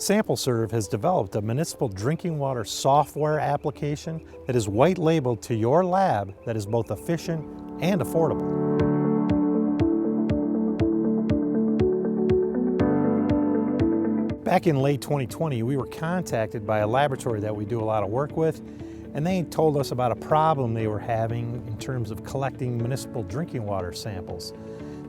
SampleServe has developed a municipal drinking water software application that is white labeled to your lab that is both efficient and affordable. Back in late 2020, we were contacted by a laboratory that we do a lot of work with, and they told us about a problem they were having in terms of collecting municipal drinking water samples.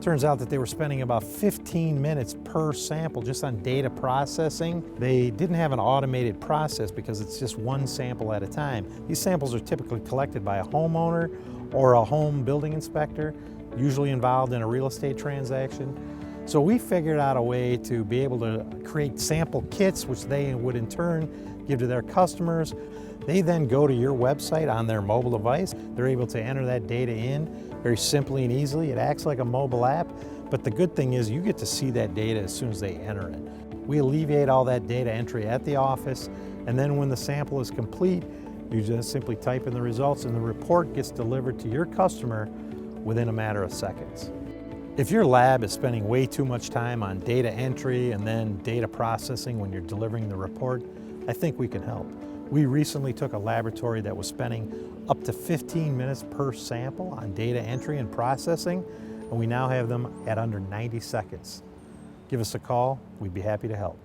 Turns out that they were spending about 15 minutes per sample just on data processing. They didn't have an automated process because it's just one sample at a time. These samples are typically collected by a homeowner or a home building inspector, usually involved in a real estate transaction. So we figured out a way to be able to create sample kits, which they would in turn give to their customers. They then go to your website on their mobile device. They're able to enter that data in very simply and easily. It acts like a mobile app, but the good thing is you get to see that data as soon as they enter it. We alleviate all that data entry at the office, and then when the sample is complete, you just simply type in the results and the report gets delivered to your customer within a matter of seconds. If your lab is spending way too much time on data entry and then data processing when you're delivering the report, I think we can help. We recently took a laboratory that was spending up to 15 minutes per sample on data entry and processing, and we now have them at under 90 seconds. Give us a call, we'd be happy to help.